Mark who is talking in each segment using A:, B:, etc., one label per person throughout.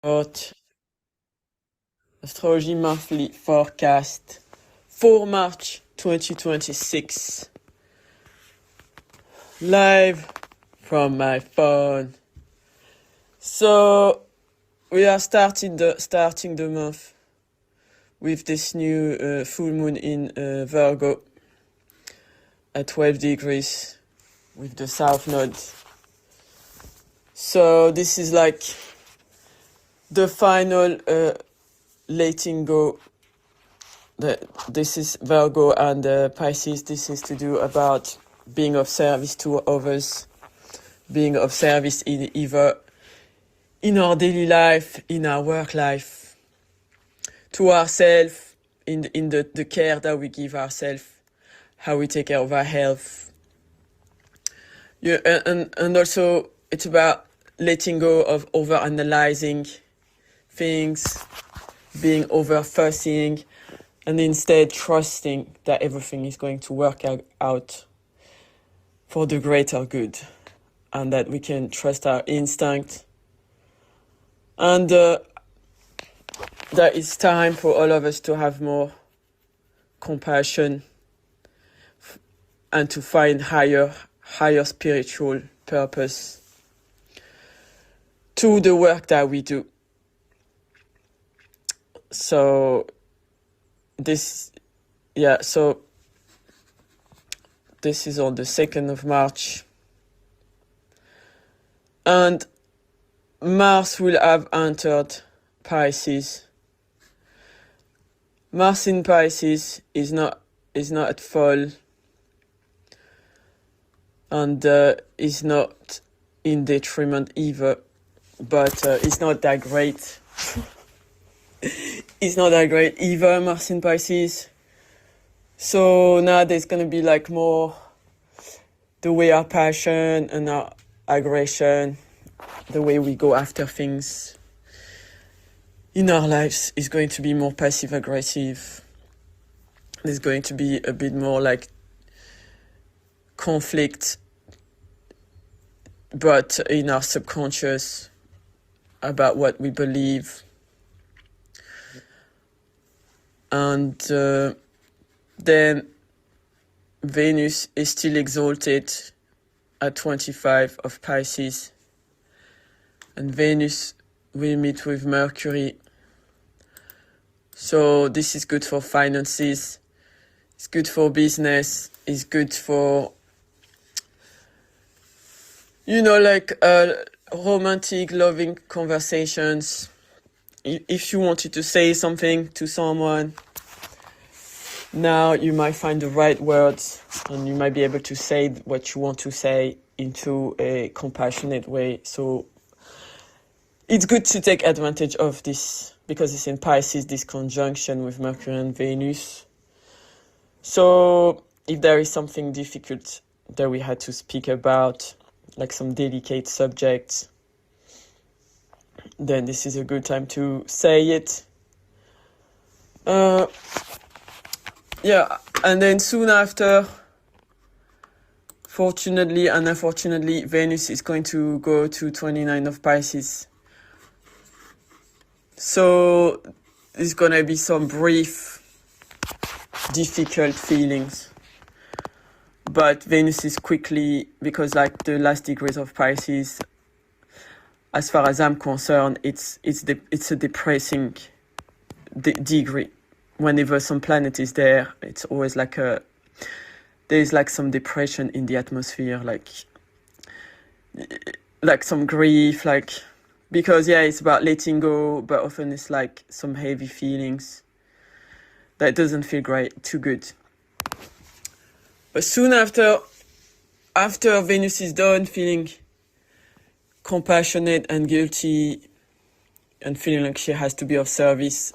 A: Chart, Astrology Monthly Forecast for March 2026. Live from my phone. So we are starting the month with this new full moon in Virgo at 12 degrees with the south node. So this is like the final letting go. This is Virgo and Pisces. This is to do about being of service to others, being of service in either in our daily life, in our work life, to ourselves, in the care that we give ourselves, how we take care of our health. Yeah, and also it's about letting go of over-analyzing things, being over-fussing, and instead trusting that everything is going to work out for the greater good, and that we can trust our instinct, and that it's time for all of us to have more compassion and to find higher spiritual purpose to the work that we do. So this is on the 2nd of March. And Mars will have entered Pisces. Mars in Pisces is not at full, and is not in detriment either, but it's not that great. It's not that great either, Mars in Pisces. So now there's going to be like more the way our passion and our aggression, the way we go after things in our lives is going to be more passive aggressive. There's going to be a bit more like conflict, but in our subconscious about what we believe. And then Venus is still exalted at 25 of Pisces, and Venus will meet with Mercury. So this is good for finances, it's good for business, it's good for, romantic, loving conversations. If you wanted to say something to someone, now you might find the right words and you might be able to say what you want to say into a compassionate way. So it's good to take advantage of this because it's in Pisces, this conjunction with Mercury and Venus. So if there is something difficult that we had to speak about, like some delicate subjects, then this is a good time to say it. And then soon after, fortunately and unfortunately, Venus is going to go to 29 of Pisces. So there's going to be some brief, difficult feelings. But Venus is quickly, because like the last degrees of Pisces, as far as I'm concerned, it's a depressing degree. Whenever some planet is there, it's always like there's like some depression in the atmosphere, like some grief, because it's about letting go, but often it's like some heavy feelings that doesn't feel too good. But soon after Venus is done feeling compassionate and guilty and feeling like she has to be of service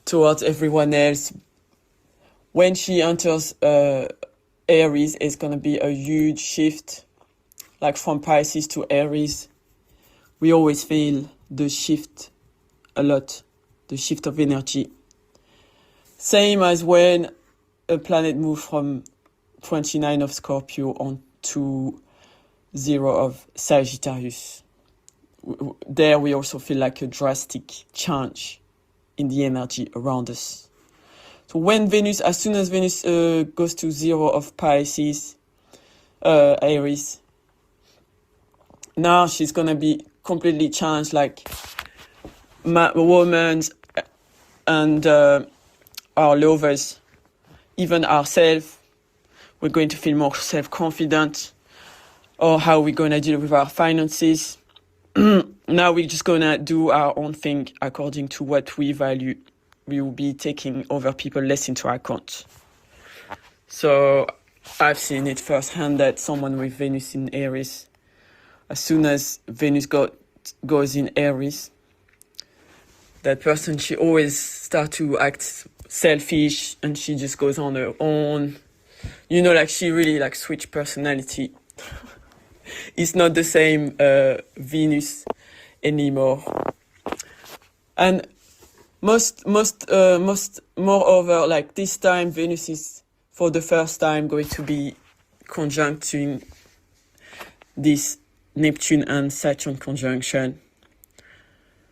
A: towards everyone else, when she enters Aries, it's going to be a huge shift, like from Pisces to Aries. We always feel the shift a lot, the shift of energy. Same as when a planet moves from 29 of Scorpio on to 0 of Sagittarius. there we also feel like a drastic change in the energy around us. So when Venus, as soon as Venus goes to 0 of Pisces, Aries, now she's gonna be completely changed, like women and our lovers, even ourselves. We're going to feel more self-confident, or how we're gonna deal with our finances. Now we're just gonna do our own thing according to what we value. We will be taking other people less into account. So I've seen it firsthand that someone with Venus in Aries, as soon as Venus goes in Aries, that person, she always starts to act selfish, and she just goes on her own. You know, like she really like switch personality. It's not the same Venus anymore. And moreover, like this time, Venus is for the first time going to be conjuncting this Neptune and Saturn conjunction.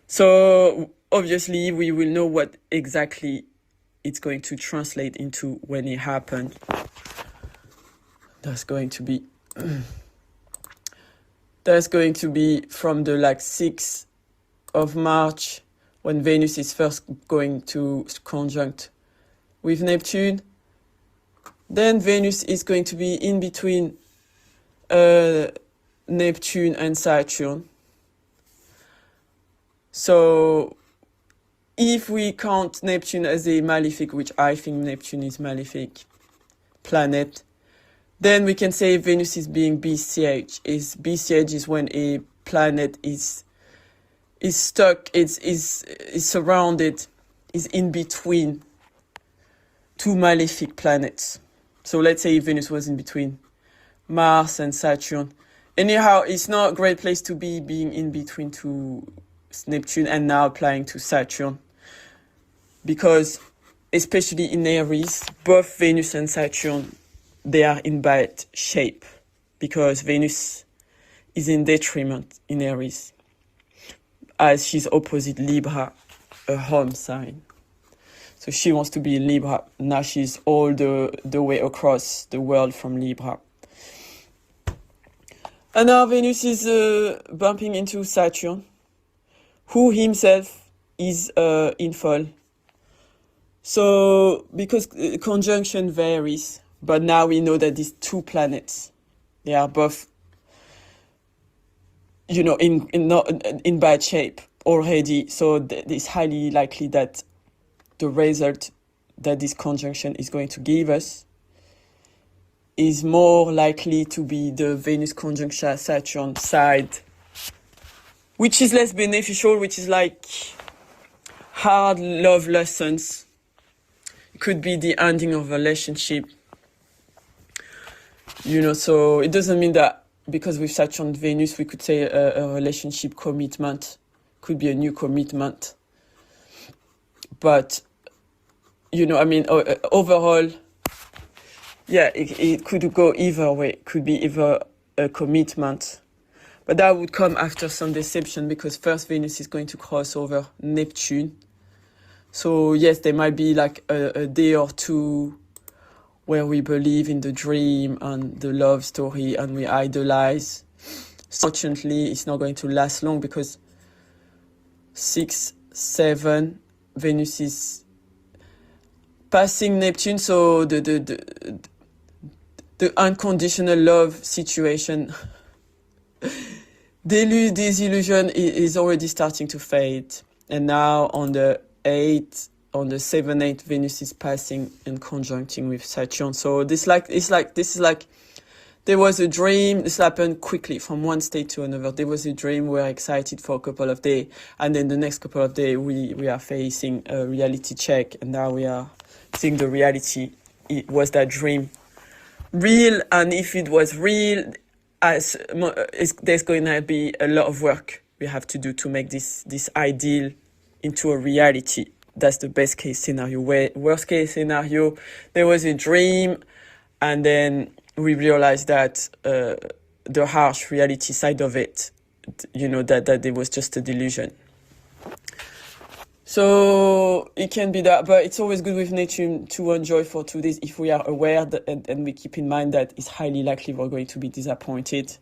A: So obviously we will know what exactly it's going to translate into when it happens. That's going to be from the 6th of March, when Venus is first going to conjunct with Neptune. Then Venus is going to be in between Neptune and Saturn. So if we count Neptune as a malefic, which I think Neptune is malefic planet, then we can say Venus is being besieged. Besieged is when a planet is stuck, is surrounded, is in between two malefic planets. So let's say Venus was in between Mars and Saturn. Anyhow, it's not a great place to be, being in between two Neptune and now applying to Saturn, because especially in Aries, both Venus and Saturn, they are in bad shape, because Venus is in detriment in Aries, as she's opposite Libra, a home sign. So she wants to be in Libra. Now she's all the way across the world from Libra. And now Venus is bumping into Saturn, who himself is in fall. So, because conjunction varies, but now we know that these two planets, they are both, in bad shape already. So it's highly likely that the result that this conjunction is going to give us is more likely to be the Venus conjunction Saturn side, which is less beneficial, which is like hard love lessons. It could be the ending of a relationship. So it doesn't mean that because with Saturn and Venus, we could say a relationship commitment, could be a new commitment. But, overall, it could go either way. It could be either a commitment, but that would come after some deception, because first Venus is going to cross over Neptune. So yes, there might be like a day or two where we believe in the dream and the love story and we idolize. Fortunately, it's not going to last long, because 6, 7, Venus is passing Neptune, so the unconditional love situation, disillusion is already starting to fade. And now on the 7, 8, Venus is passing and conjuncting with Saturn. So this is like there was a dream. This happened quickly from one state to another. There was a dream. We were excited for a couple of days, and then the next couple of days we are facing a reality check, and now we are seeing the reality. Was that dream real? And if it was real, there's going to be a lot of work we have to do to make this ideal into a reality. That's the best case scenario. Worst case scenario, there was a dream, and then we realized that the harsh reality side of it that it was just a delusion. So it can be that, but it's always good with Neptune to enjoy for 2 days if we are aware that, and we keep in mind that it's highly likely we're going to be disappointed.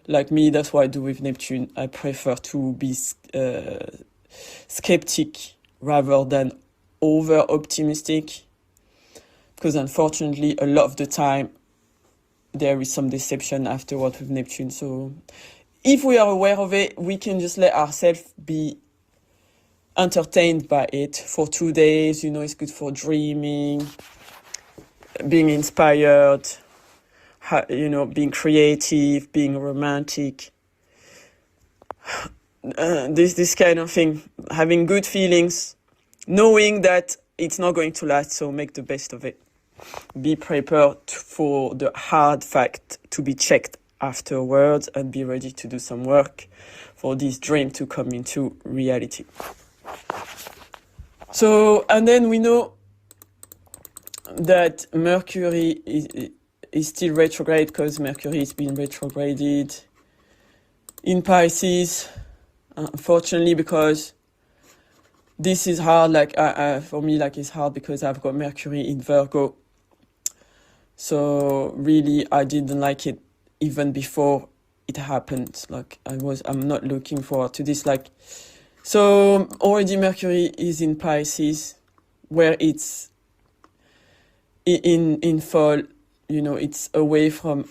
A: Like me, that's what I do with Neptune. I prefer to be skeptic rather than over optimistic, because unfortunately a lot of the time there is some deception afterward with Neptune. So if we are aware of it, we can just let ourselves be entertained by it for 2 days. It's good for dreaming, being inspired, being creative, being romantic, this kind of thing, having good feelings, knowing that it's not going to last, so make the best of it. Be prepared for the hard fact to be checked afterwards, and be ready to do some work for this dream to come into reality. So, and then we know that Mercury is still retrograde, because Mercury is being retrograded in Pisces, unfortunately, because this is hard. For me, it's hard because I've got Mercury in Virgo. So really, I didn't like it even before it happened. I'm not looking forward to this. So already Mercury is in Pisces, where it's in fall. It's away from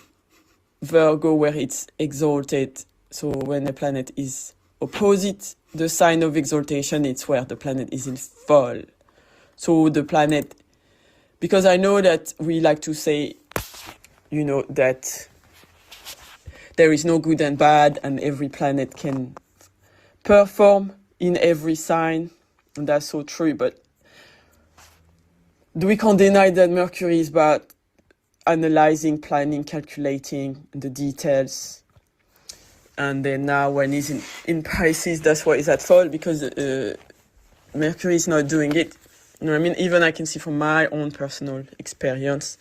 A: Virgo, where it's exalted. So when the planet is opposite the sign of exaltation, it's where the planet is in fall. So the planet, because I know that we like to say, that there is no good and bad, and every planet can perform in every sign, and that's so true. But we can't deny that Mercury is about analyzing, planning, calculating the details. And then now when he's in Pisces, that's why he's at fall, because Mercury is not doing it. Even I can see from my own personal experience.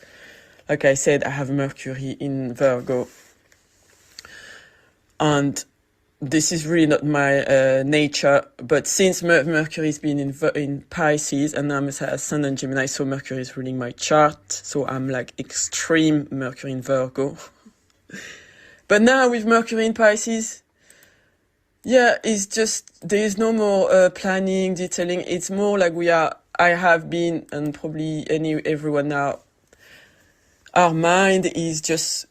A: Like I said, I have Mercury in Virgo. And this is really not my nature. But since Mercury has been in Pisces, and I'm Ascendant Gemini, so Mercury is ruling my chart. So I'm extreme Mercury in Virgo. But now with Mercury in Pisces, it's just, there is no more planning, detailing. It's more I have been, and probably everyone now, our mind is just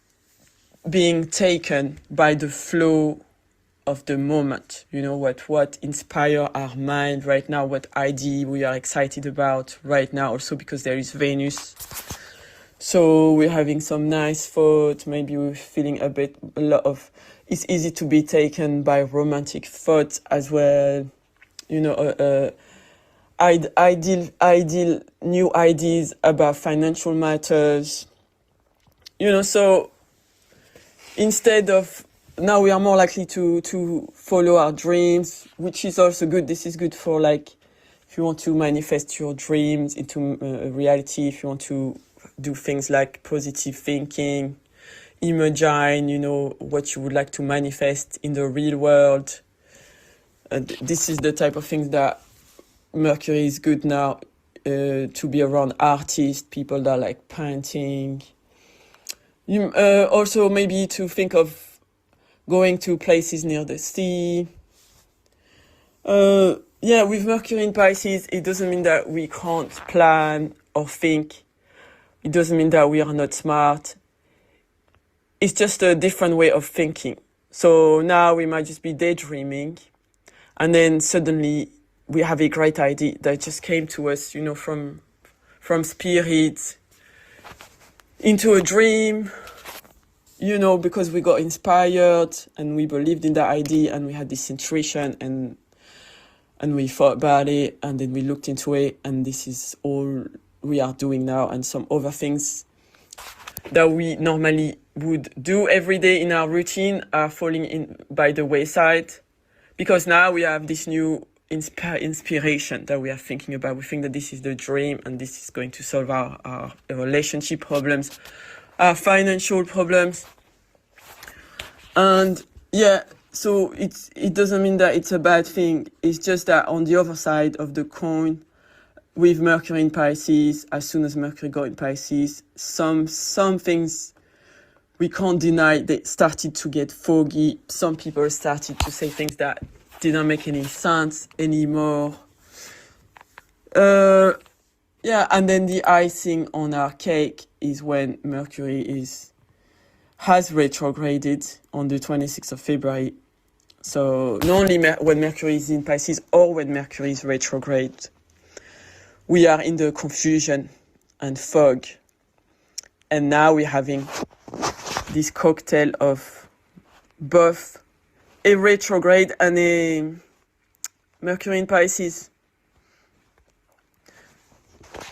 A: being taken by the flow of the moment. What inspire our mind right now, what idea we are excited about right now, also because there is Venus. So we're having some nice thoughts, maybe we're feeling it's easy to be taken by romantic thoughts as well. Ideal new ideas about financial matters. So instead of, now we are more likely to follow our dreams, which is also good. This is good for if you want to manifest your dreams into reality, if you want to do things like positive thinking, imagine, what you would like to manifest in the real world. This is the type of things that Mercury is good now, to be around artists, people that like painting. Also maybe to think of going to places near the sea. With Mercury in Pisces, it doesn't mean that we can't plan or think. It doesn't mean that we are not smart. It's just a different way of thinking. So now we might just be daydreaming, and then suddenly we have a great idea that just came to us, from spirit into a dream, because we got inspired and we believed in that idea, and we had this intuition, and we thought about it, and then we looked into it, and this is all we are doing now. And some other things that we normally would do every day in our routine are falling in by the wayside, because now we have this new inspiration that we are thinking about. We think that this is the dream, and this is going to solve our relationship problems, our financial problems. And So it doesn't mean that it's a bad thing. It's just that on the other side of the coin, with Mercury in Pisces, as soon as Mercury got in Pisces, some things we can't deny, they started to get foggy. Some people started to say things that didn't make any sense anymore. Yeah, and then the icing on our cake is when Mercury has retrograded on the 26th of February. So not only when Mercury is in Pisces or when Mercury is retrograde, we are in the confusion and fog. And now we're having this cocktail of both a retrograde and a Mercury in Pisces.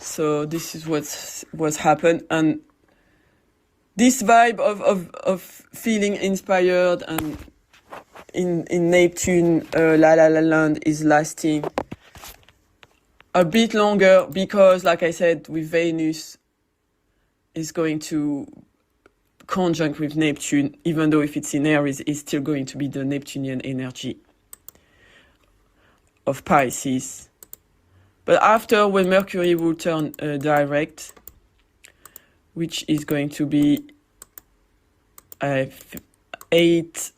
A: So this is what's happened. And this vibe of feeling inspired and in Neptune, La La La Land is lasting a bit longer because, like I said, with Venus is going to conjunct with Neptune, even though if it's in Aries, it's still going to be the Neptunian energy of Pisces. But after, when Mercury will turn direct, which is going to be 8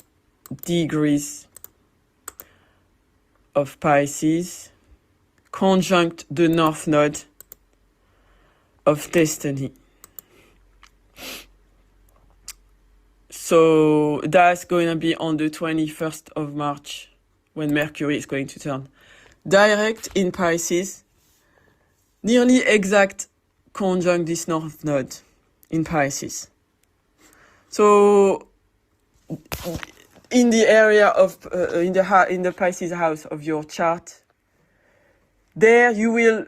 A: degrees of Pisces, conjunct the North Node of Destiny. So that's going to be on the 21st of March when Mercury is going to turn direct in Pisces, nearly exact conjunct this North Node in Pisces. So in the area of in the Pisces house of your chart, there you will,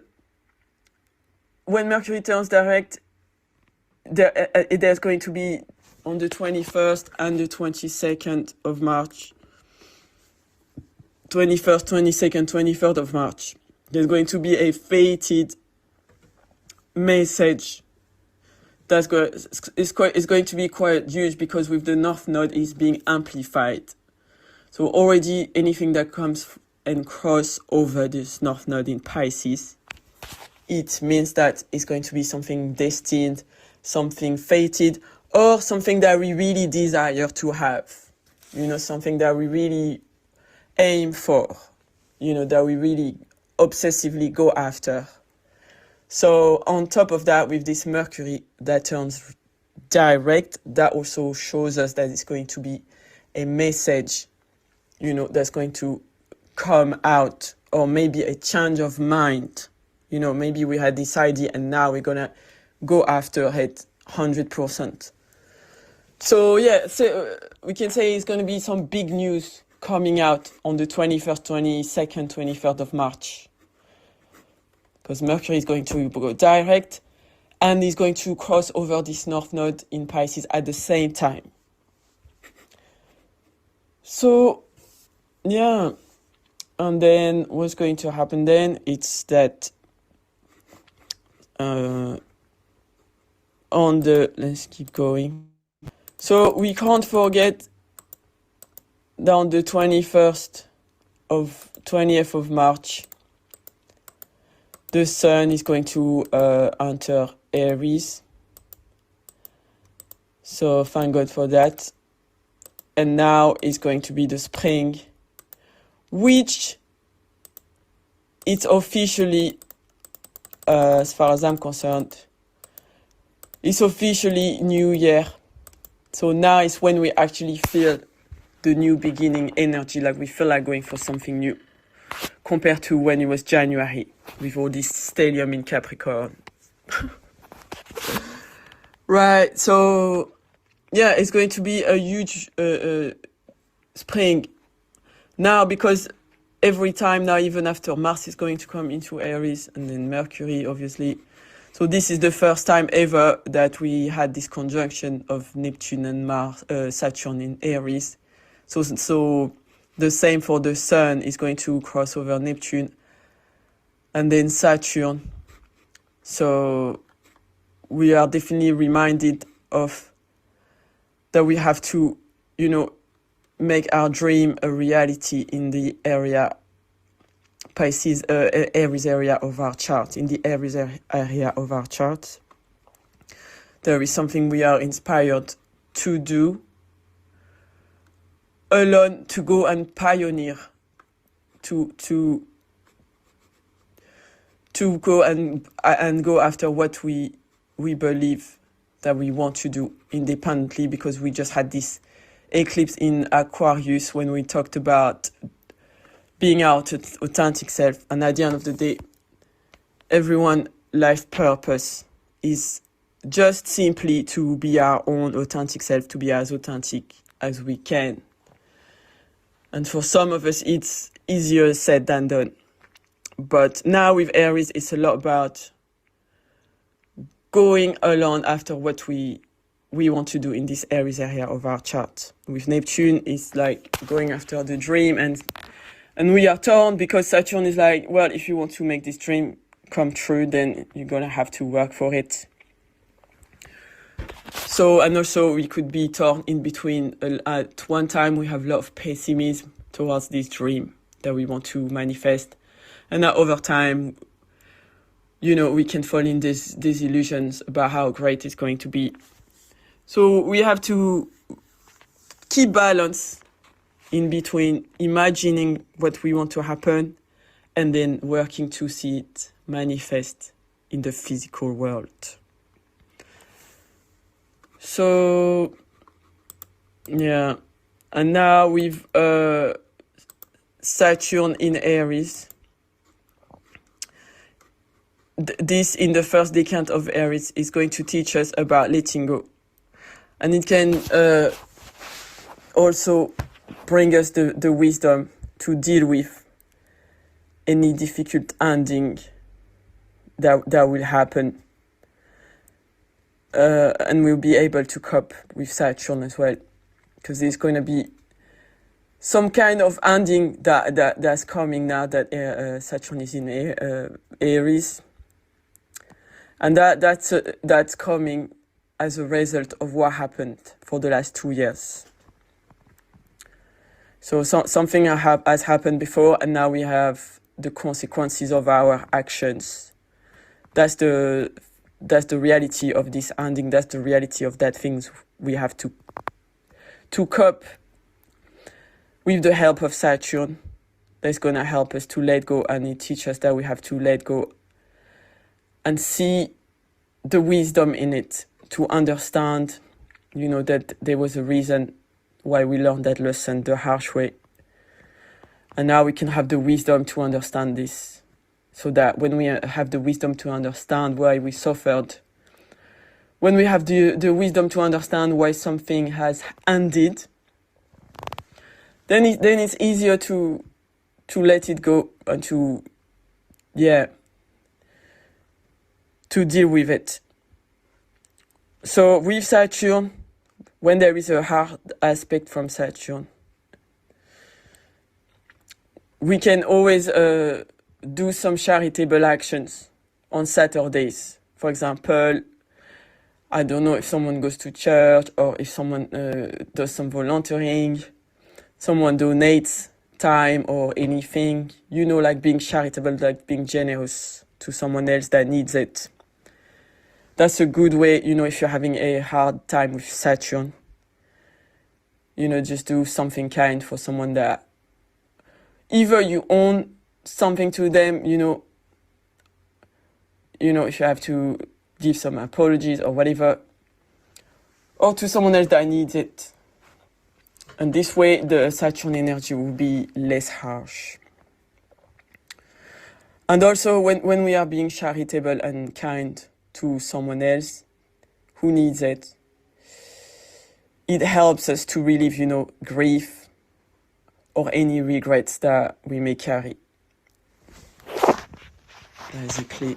A: when Mercury turns direct, there's going to be on the 21st and the 22nd of March, 21st, 22nd, 23rd of March, there's going to be a fated message that's going to be quite huge because with the North Node is being amplified. So already anything that comes and cross over this North Node in Pisces, it means that it's going to be something destined, something fated, or something that we really desire to have. Something that we really aim for, that we really obsessively go after. So on top of that, with this Mercury that turns direct, that also shows us that it's going to be a message, that's going to come out, or maybe a change of mind. Maybe we had this idea and now we're going to go after it 100%. So yeah, so we can say it's going to be some big news coming out on the 21st, 22nd, 23rd of March. Because Mercury is going to go direct and is going to cross over this North Node in Pisces at the same time. So, yeah. And then what's going to happen then? It's that let's keep going. So we can't forget that on the 20th of March, the Sun is going to enter Aries. So thank God for that. And now it's going to be the spring, which it's officially, as far as I'm concerned, it's officially New Year. So now is when we actually feel the new beginning energy, like we feel like going for something new, compared to when it was January with all this stellium in Capricorn. Right, so yeah, it's going to be a huge spring now, because every time now, even after Mars is going to come into Aries and then Mercury, obviously. So this is the first time ever that we had this conjunction of Neptune and Saturn in Aries. So the same for the Sun is going to cross over Neptune and then Saturn. So we are definitely reminded of that we have to, make our dream a reality in the area Pisces, Aries area of our chart. In the Aries area of our chart, there is something we are inspired to do alone, to go and pioneer, to go and go after what we believe that we want to do independently, because we just had this eclipse in Aquarius when we talked about being our authentic self. And at the end of the day, everyone's life purpose is just simply to be our own authentic self, to be as authentic as we can. And for some of us, it's easier said than done. But now with Aries, it's a lot about going along after what we want to do in this Aries area of our chart. With Neptune, it's like going after the dream, and we are torn because Saturn is like, well, if you want to make this dream come true, then you're gonna have to work for it. So, and also we could be torn in between. At one time, we have a lot of pessimism towards this dream that we want to manifest. And now over time, we can fall in these illusions about how great it's going to be. So we have to keep balance in between imagining what we want to happen and then working to see it manifest in the physical world. So, yeah. And now with Saturn in Aries, this in the first decade of Aries is going to teach us about letting go. And it can also bring us the wisdom to deal with any difficult ending that will happen. And we'll be able to cope with Saturn as well, because there's going to be some kind of ending that's coming now that Saturn is in Aries, and that's coming as a result of what happened for the last 2 years. So something has happened before, and now we have the consequences of our actions. That's the reality of this ending. That's the reality of that things we have to cope with the help of Saturn. That's going to help us to let go, and it teaches us that we have to let go and see the wisdom in it, to understand, that there was a reason why we learned that lesson the harsh way. And now we can have the wisdom to understand this, so that when we have the wisdom to understand why we suffered, when we have the wisdom to understand why something has ended, then it's easier to let it go and to deal with it. So with Saturn, when there is a hard aspect from Saturn, we can always do some charitable actions on Saturdays. For example, I don't know, if someone goes to church, or if someone does some volunteering, someone donates time or anything, like being charitable, like being generous to someone else that needs it. That's a good way, if you're having a hard time with Saturn, just do something kind for someone that either you own something to them, if you have to give some apologies or whatever, or to someone else that needs it. And this way, the Saturn energy will be less harsh. And also, when we are being charitable and kind to someone else who needs it, it helps us to relieve, grief or any regrets that we may carry. Basically.